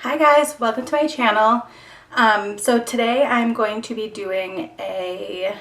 Hi guys, welcome to my channel. So today I'm going to be doing a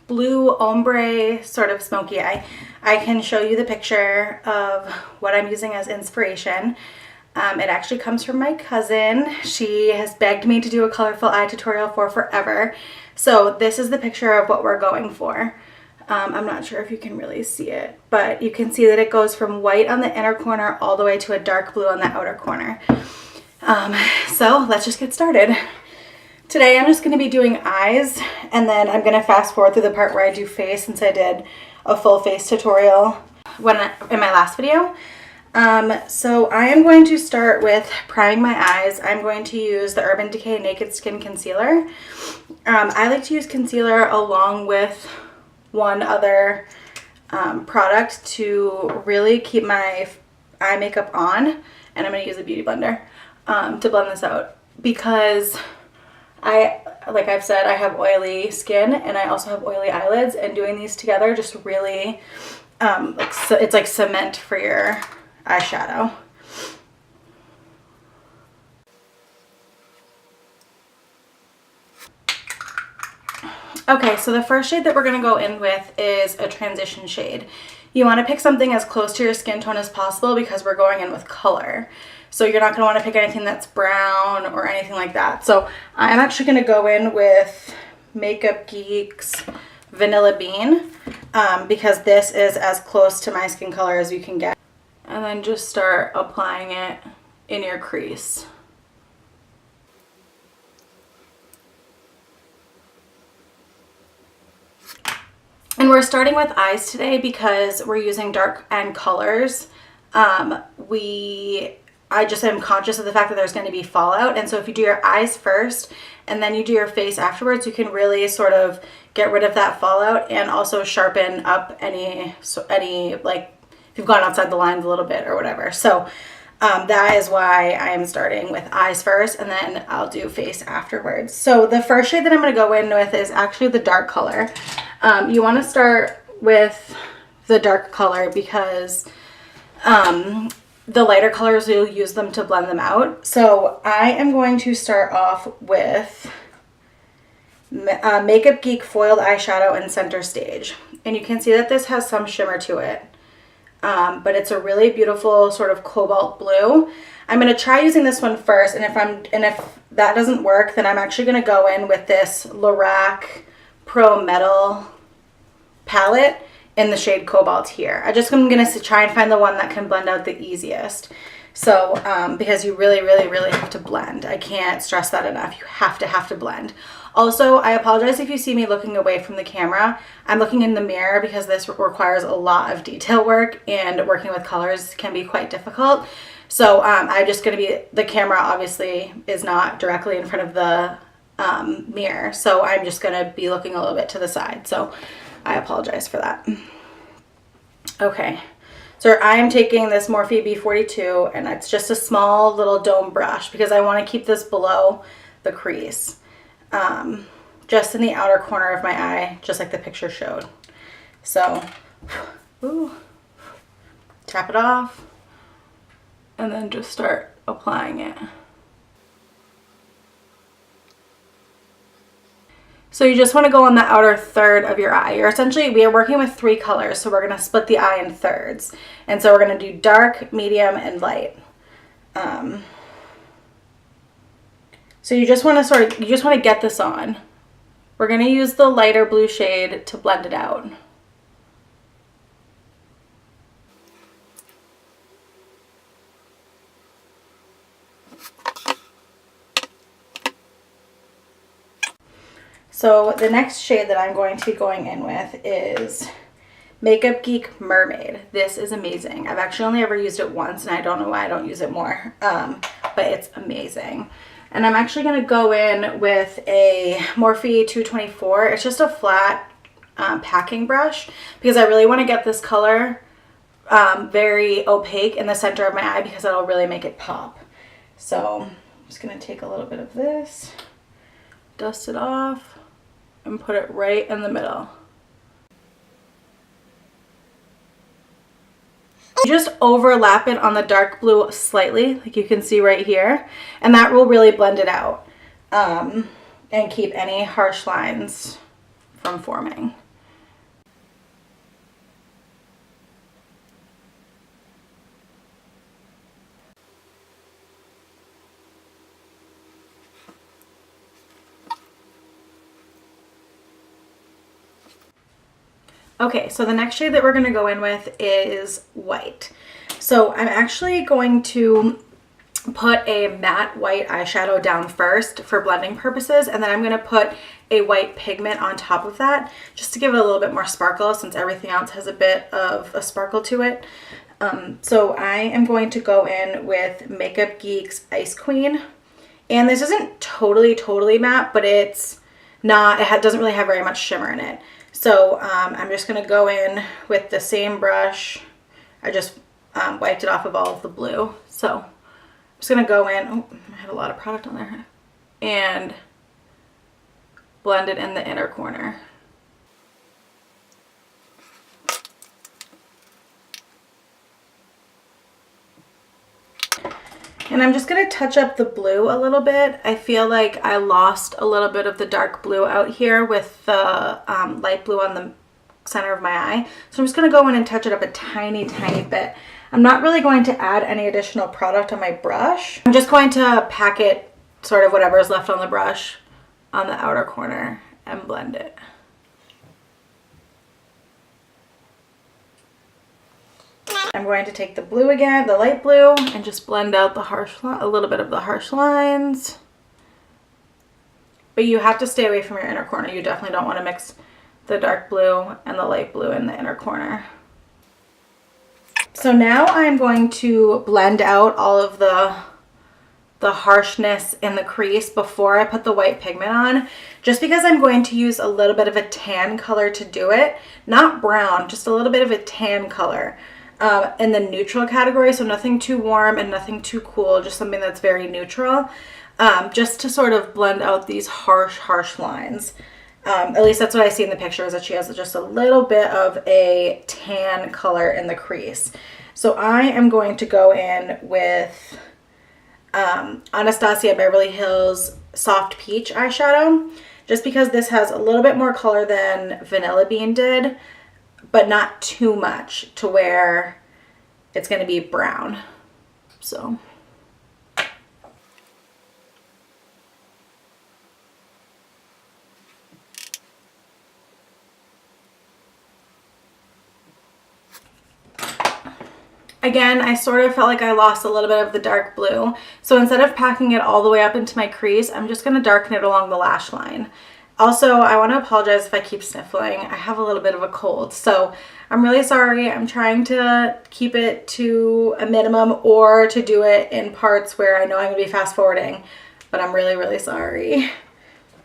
blue ombre sort of smoky eye. I can show you the picture of what I'm using as inspiration. It actually comes from my cousin. She has begged me to do a colorful eye tutorial for forever. So this is the picture of what we're going for. I'm not sure if you can really see it, but you can see that it goes from white on the inner corner all the way to a dark blue on the outer corner. So let's just get started. Today I'm just going to be doing eyes, and then I'm going to fast forward through the part where I do face, since I did a full face tutorial in my last video. So I am going to start with priming my eyes. I'm going to use the Urban Decay Naked Skin Concealer. I like to use concealer along with one other product to really keep my eye makeup on, and I'm going to use a beauty blender to blend this out, because like I've said, I have oily skin and I also have oily eyelids, and doing these together just really it's like cement for your eyeshadow. Okay, so the first shade that we're going to go in with is a transition shade. You want to pick something as close to your skin tone as possible because we're going in with color. So you're not going to want to pick anything that's brown or anything like that. So I'm actually going to go in with Makeup Geek's Vanilla Bean because this is as close to my skin color as you can get. And then just start applying it in your crease. And we're starting with eyes today because we're using dark end colors. I just am conscious of the fact that there's going to be fallout, and so if you do your eyes first and then you do your face afterwards, you can really sort of get rid of that fallout and also sharpen up any like if you've gone outside the lines a little bit or whatever. So that is why I am starting with eyes first, and then I'll do face afterwards. So the first shade that I'm going to go in with is actually the dark color. You want to start with the dark color because the lighter colors, you'll use them to blend them out. So I am going to start off with Makeup Geek Foiled Eyeshadow in Center Stage. And you can see that this has some shimmer to it. But it's a really beautiful sort of cobalt blue. I'm going to try using this one first, and if that doesn't work, then I'm actually going to go in with this Lorac Pro Metal palette in the shade Cobalt here. I'm going to try and find the one that can blend out the easiest. So, because you really, really, really have to blend. I can't stress that enough. You have to blend. Also, I apologize if you see me looking away from the camera. I'm looking in the mirror because this requires a lot of detail work, and working with colors can be quite difficult. So I'm just going to be, the camera obviously is not directly in front of the mirror. So I'm just going to be looking a little bit to the side. So I apologize for that. Okay, so I am taking this Morphe B42, and it's just a small little dome brush because I want to keep this below the crease. Just in the outer corner of my eye, just like the picture showed. So, tap it off, and then just start applying it. So you just want to go on the outer third of your eye. We are working with 3 colors, so we're going to split the eye in thirds. And so we're going to do dark, medium, and light. So you just want to get this on. We're going to use the lighter blue shade to blend it out. So the next shade that I'm going to be going in with is Makeup Geek Mermaid. This is amazing. I've actually only ever used it once, and I don't know why I don't use it more, but it's amazing. And I'm actually going to go in with a Morphe 224. It's just a flat packing brush because I really want to get this color very opaque in the center of my eye because that'll really make it pop. So I'm just going to take a little bit of this, dust it off, and put it right in the middle. You just overlap it on the dark blue slightly, like you can see right here, and that will really blend it out and keep any harsh lines from forming. Okay, so the next shade that we're going to go in with is white. So I'm actually going to put a matte white eyeshadow down first for blending purposes, and then I'm going to put a white pigment on top of that just to give it a little bit more sparkle, since everything else has a bit of a sparkle to it. So I am going to go in with Makeup Geek's Ice Queen, and this isn't totally matte, but it's not, it doesn't really have very much shimmer in it. So I'm just going to go in with the same brush. I just wiped it off of all of the blue. So I'm just going to go in. Oh, I have a lot of product on there. And blend it in the inner corner. And I'm just going to touch up the blue a little bit. I feel like I lost a little bit of the dark blue out here with the light blue on the center of my eye. So I'm just going to go in and touch it up a tiny bit. I'm not really going to add any additional product on my brush. I'm just going to pack it, sort of whatever is left on the brush, on the outer corner and blend it. I'm going to take the blue again, the light blue, and just blend out the a little bit of the harsh lines. But you have to stay away from your inner corner. You definitely don't want to mix the dark blue and the light blue in the inner corner. So now I'm going to blend out all of the harshness in the crease before I put the white pigment on, just because I'm going to use a little bit of a tan color to do it. Not brown, just a little bit of a tan color. In the neutral category, so nothing too warm and nothing too cool, just something that's very neutral, just to sort of blend out these harsh lines. At least that's what I see in the picture, is that she has just a little bit of a tan color in the crease. So I am going to go in with Anastasia Beverly Hills Soft Peach eyeshadow, just because this has a little bit more color than Vanilla Bean did, but not too much to where it's going to be brown. So again, I sort of felt like I lost a little bit of the dark blue. So instead of packing it all the way up into my crease, I'm just going to darken it along the lash line. Also, I want to apologize if I keep sniffling. I have a little bit of a cold, so I'm really sorry. I'm trying to keep it to a minimum, or to do it in parts where I know I'm going to be fast forwarding, but I'm really sorry.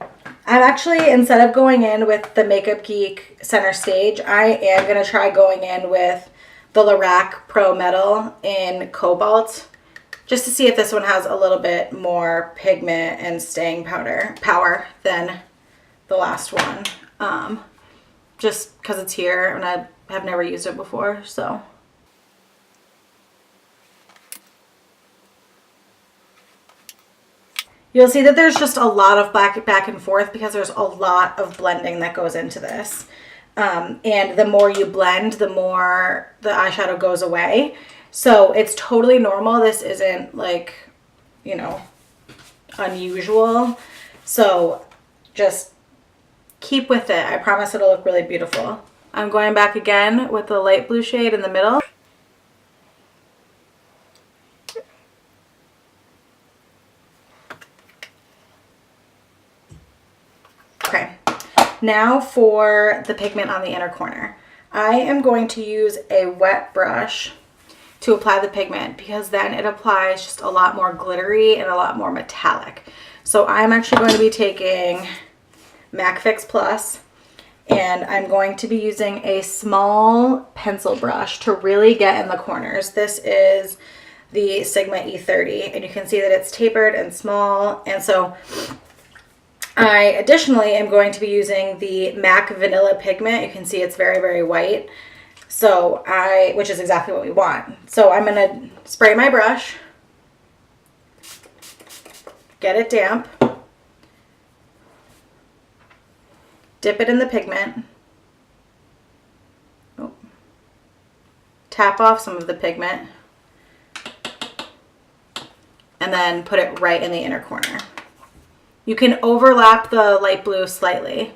I'm actually, instead of going in with the Makeup Geek Center Stage, I am going to try going in with the Lorac Pro Metal in Cobalt, just to see if this one has a little bit more pigment and staying power than the last one, just because it's here and I have never used it before. So you'll see that there's just a lot of back and forth, because there's a lot of blending that goes into this, and the more you blend, the more the eyeshadow goes away. So it's totally normal. This isn't, like, you know, unusual. So just keep with it. I promise it'll look really beautiful. I'm going back again with the light blue shade in the middle. Okay, now for the pigment on the inner corner. I am going to use a wet brush to apply the pigment, because then it applies just a lot more glittery and a lot more metallic. So I'm actually going to be taking MAC Fix Plus, and I'm going to be using a small pencil brush to really get in the corners. This is the Sigma E30, and you can see that it's tapered and small. And so I additionally am going to be using the MAC Vanilla pigment. You can see it's very white. So which is exactly what we want. So I'm gonna spray my brush, get it damp, dip it in the pigment, tap off some of the pigment, and then put it right in the inner corner. You can overlap the light blue slightly.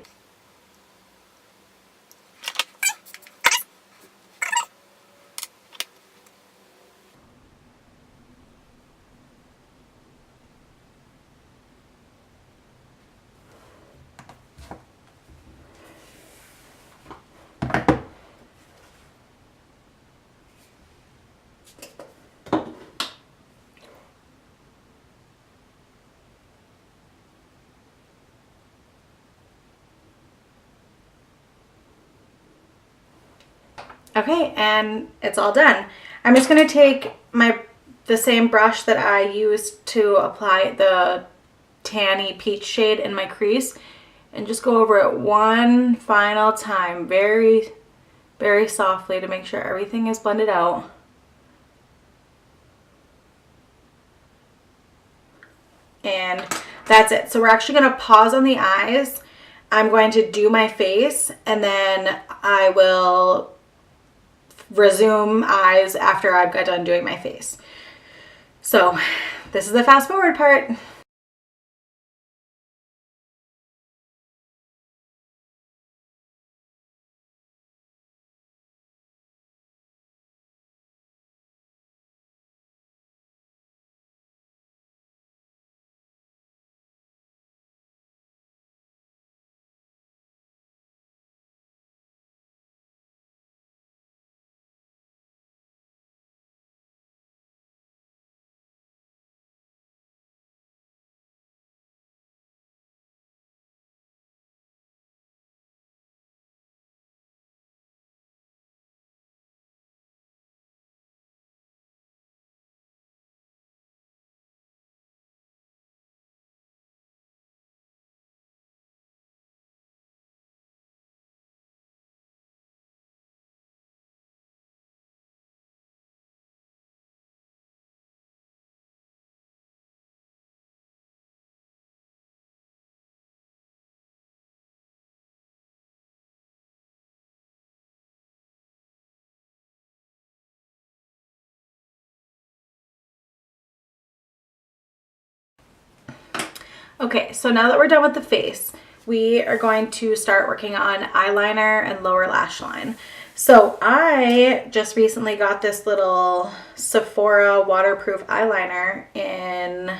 Okay, and it's all done. I'm just gonna take the same brush that I used to apply the tanny peach shade in my crease and just go over it one final time, very, very softly to make sure everything is blended out. And that's it. So we're actually gonna pause on the eyes. I'm going to do my face and then I will resume eyes after I've got done doing my face. So this is the fast forward part. Okay, so now that we're done with the face, we are going to start working on eyeliner and lower lash line. So I just recently got this little Sephora waterproof eyeliner in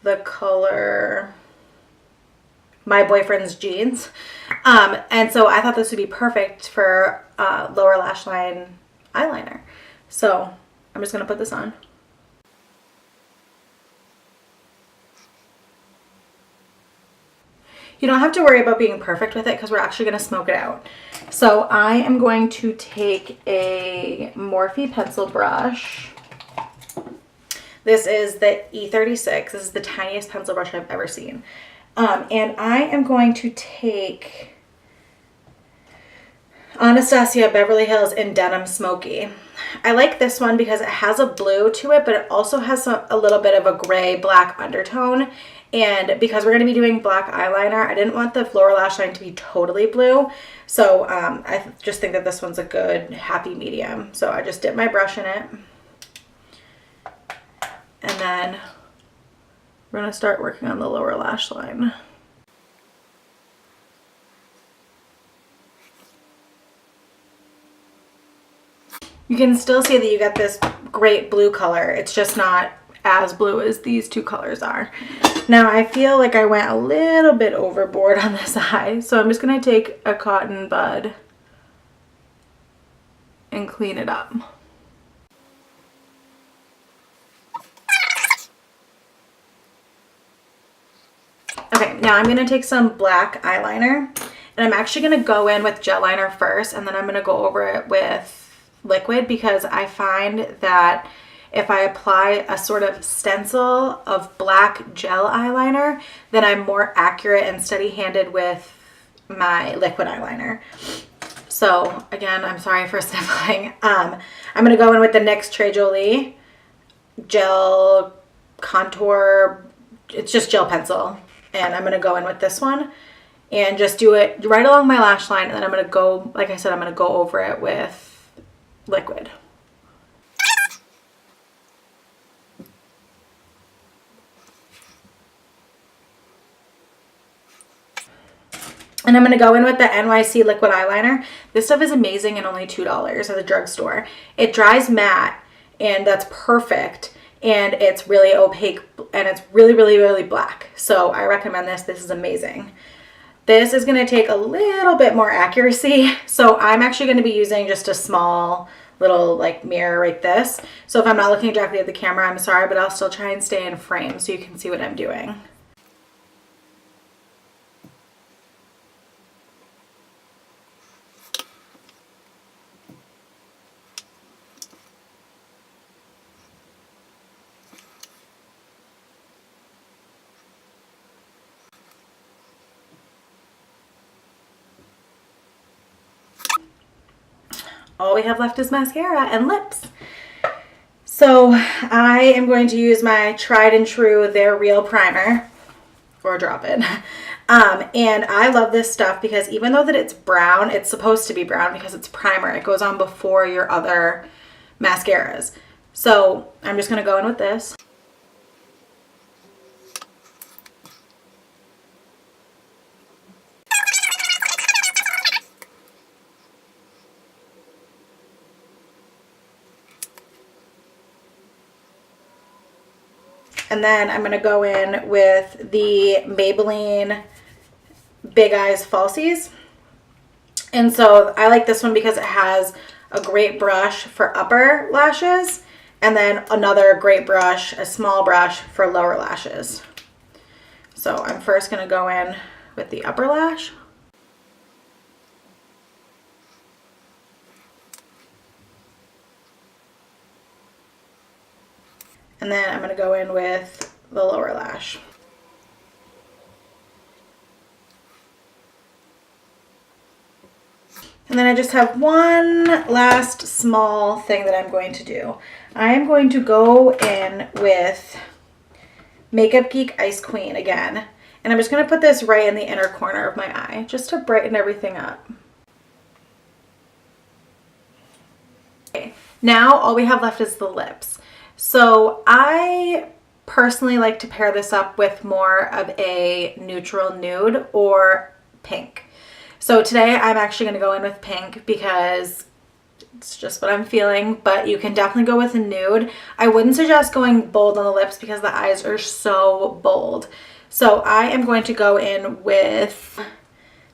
the color My Boyfriend's Jeans. And so I thought this would be perfect for lower lash line eyeliner. So I'm just gonna put this on. You don't have to worry about being perfect with it because we're actually going to smoke it out. So I am going to take a Morphe pencil brush. This is the E36. This is the tiniest pencil brush I've ever seen. And I am going to take Anastasia Beverly Hills in Denim Smokey. I like this one because it has a blue to it, but it also has a little bit of a gray black undertone. And because we're going to be doing black eyeliner, I didn't want the lower lash line to be totally blue. So I just think that this one's a good happy medium. So I just dip my brush in it. And then we're going to start working on the lower lash line. You can still see that you got this great blue color. It's just not as blue as these two colors are. Now I feel like I went a little bit overboard on this eye, so I'm just gonna take a cotton bud and clean it up. Okay, now I'm gonna take some black eyeliner and I'm actually gonna go in with gel liner first and then I'm gonna go over it with liquid because I find that if I apply a sort of stencil of black gel eyeliner, then I'm more accurate and steady-handed with my liquid eyeliner. So again, I'm sorry for sniffling. I'm going to go in with the NYX Très Jolie gel contour. It's just gel pencil. And I'm going to go in with this one and just do it right along my lash line. And then I'm going to go, like I said, I'm going to go over it with liquid. And I'm going to go in with the NYC liquid eyeliner. This stuff is amazing and only $2 at the drugstore. It dries matte and that's perfect. And it's really opaque and it's really, really, really black. So I recommend this. This is amazing. This is going to take a little bit more accuracy. So I'm actually going to be using just a small little like mirror like this. So if I'm not looking directly at the camera, I'm sorry, but I'll still try and stay in frame so you can see what I'm doing. All we have left is mascara and lips. So I am going to use my tried and true They're Real primer, or drop it. And I love this stuff because even though that it's brown, it's supposed to be brown because it's primer. It goes on before your other mascaras. So I'm just gonna go in with this. And then I'm going to go in with the Maybelline Big Eyes Falsies. And so I like this one because it has a great brush for upper lashes and then another great brush, a small brush for lower lashes. So I'm first going to go in with the upper lash. And then I'm going to go in with the lower lash. And then I just have one last small thing that I'm going to do. I am going to go in with Makeup Geek Ice Queen again. And I'm just going to put this right in the inner corner of my eye just to brighten everything up. Okay, now all we have left is the lips. So I personally like to pair this up with more of a neutral nude or pink. So today I'm actually going to go in with pink because it's just what I'm feeling, but you can definitely go with a nude. I wouldn't suggest going bold on the lips because the eyes are so bold. So I am going to go in with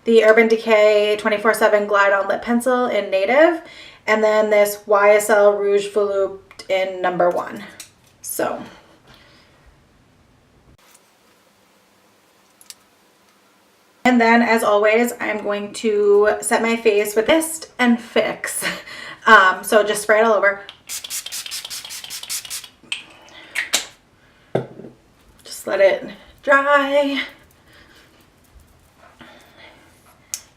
the Urban Decay 24/7 Glide On Lip Pencil in Native, and then this YSL Rouge Volupte in number 1. So and then as always I'm going to set my face with Mist and Fix. So just spray it all over. Just let it dry.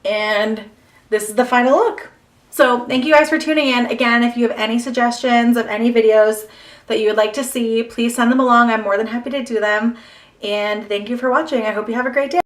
And this is the final look. So thank you guys for tuning in. Again, if you have any suggestions of any videos that you would like to see, please send them along. I'm more than happy to do them. And thank you for watching. I hope you have a great day.